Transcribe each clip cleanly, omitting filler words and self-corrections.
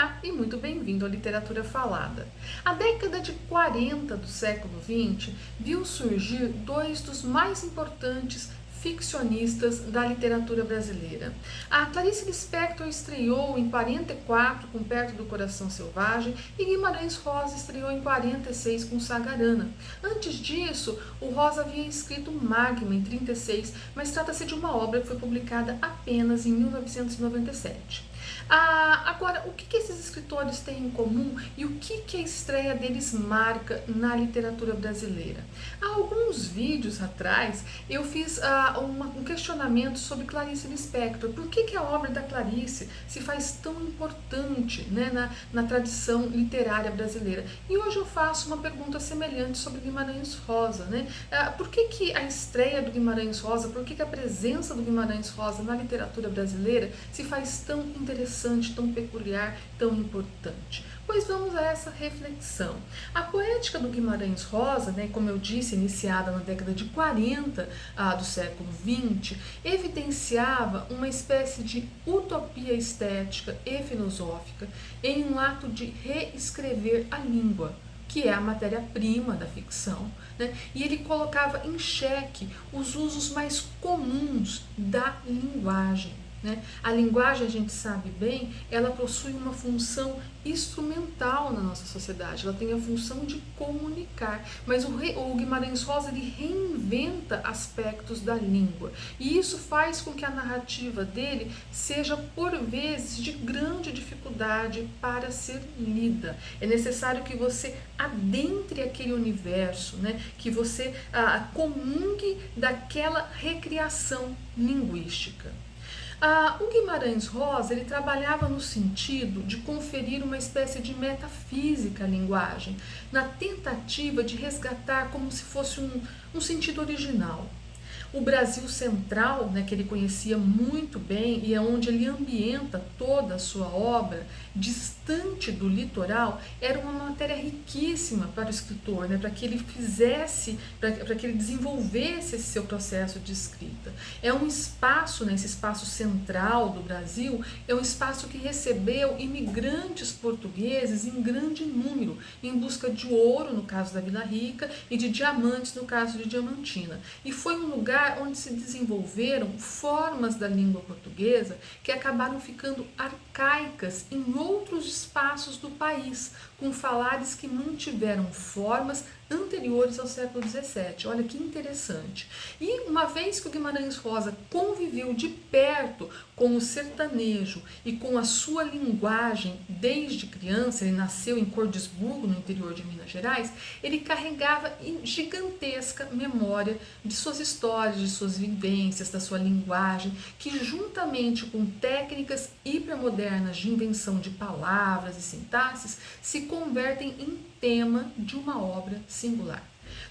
Olá e muito bem-vindo à Literatura Falada. A década de 40 do século XX viu surgir dois dos mais importantes ficcionistas da literatura brasileira. A Clarice Lispector estreou em 44 com Perto do Coração Selvagem e Guimarães Rosa estreou em 46 com Sagarana. Antes disso, o Rosa havia escrito Magma em 36, mas trata-se de uma obra que foi publicada apenas em 1997. Agora, o que esses escritores têm em comum e o que a estreia deles marca na literatura brasileira? Há alguns vídeos atrás eu fiz um questionamento sobre Clarice Lispector. Por que a obra da Clarice se faz tão importante, né, na tradição literária brasileira? E hoje eu faço uma pergunta semelhante sobre Guimarães Rosa. Né? Por que a estreia do Guimarães Rosa, por que a presença do Guimarães Rosa na literatura brasileira se faz tão interessante, tão peculiar, tão importante? Pois vamos a essa reflexão. A poética do Guimarães Rosa, né, como eu disse, iniciada na década de 40 do século XX, evidenciava uma espécie de utopia estética e filosófica em um ato de reescrever a língua, que é a matéria-prima da ficção, né? E ele colocava em xeque os usos mais comuns da linguagem. Né? A linguagem, a gente sabe bem, ela possui uma função instrumental na nossa sociedade, ela tem a função de comunicar, mas o Guimarães Rosa ele reinventa aspectos da língua, e isso faz com que a narrativa dele seja, por vezes, de grande dificuldade para ser lida. É necessário que você adentre aquele universo, né? Que você comungue daquela recriação linguística. O Guimarães Rosa ele trabalhava no sentido de conferir uma espécie de metafísica à linguagem, na tentativa de resgatar como se fosse um sentido original. O Brasil central, né, que ele conhecia muito bem e é onde ele ambienta toda a sua obra, distante do litoral, era uma matéria riquíssima para o escritor, né, para que ele fizesse, para que ele desenvolvesse esse seu processo de escrita. É um espaço, né, esse espaço central do Brasil, é um espaço que recebeu imigrantes portugueses em grande número, em busca de ouro, no caso da Vila Rica, e de diamantes, no caso de Diamantina. E foi um lugar onde se desenvolveram formas da língua portuguesa que acabaram ficando arcaicas em outros espaços do país, com falares que mantiveram formas anteriores ao século XVII. Olha que interessante. E uma vez que o Guimarães Rosa conviveu de perto com o sertanejo e com a sua linguagem desde criança, ele nasceu em Cordisburgo, no interior de Minas Gerais, ele carregava em gigantesca memória de suas histórias, de suas vivências, da sua linguagem, que juntamente com técnicas hipermodernas de invenção de palavras e sintaxes, se convertem em tema de uma obra singular.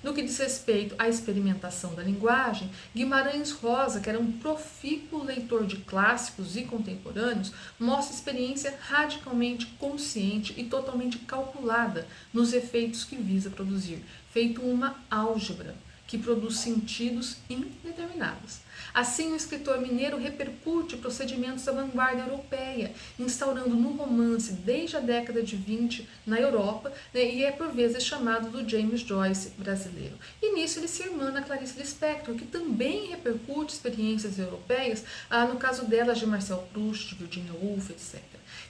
No que diz respeito à experimentação da linguagem, Guimarães Rosa, que era um profícuo leitor de clássicos e contemporâneos, mostra experiência radicalmente consciente e totalmente calculada nos efeitos que visa produzir, feito uma álgebra que produz sentidos indeterminados. Assim, o escritor mineiro repercute procedimentos da vanguarda europeia, instaurando no romance desde a década de 20 na Europa, né, e é por vezes chamado do James Joyce brasileiro. E nisso ele se irmana a Clarice Lispector, que também repercute experiências europeias, no caso delas de Marcel Proust, de Virginia Woolf, etc.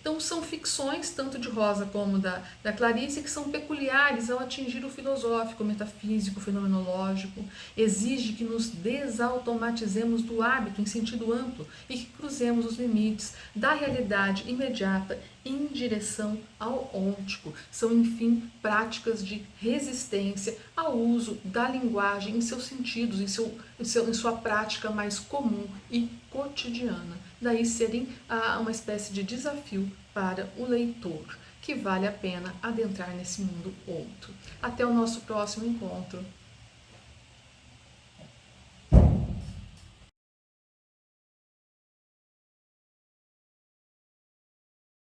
Então são ficções, tanto de Rosa como da Clarice, que são peculiares ao atingir o filosófico, o metafísico, o fenomenológico. Exige que nos desautomatizemos do hábito em sentido amplo e que cruzemos os limites da realidade imediata em direção ao óntico. São, enfim, práticas de resistência ao uso da linguagem em seus sentidos, em sua prática mais comum e cotidiana. Daí serem uma espécie de desafio para o leitor, que vale a pena adentrar nesse mundo outro. Até o nosso próximo encontro.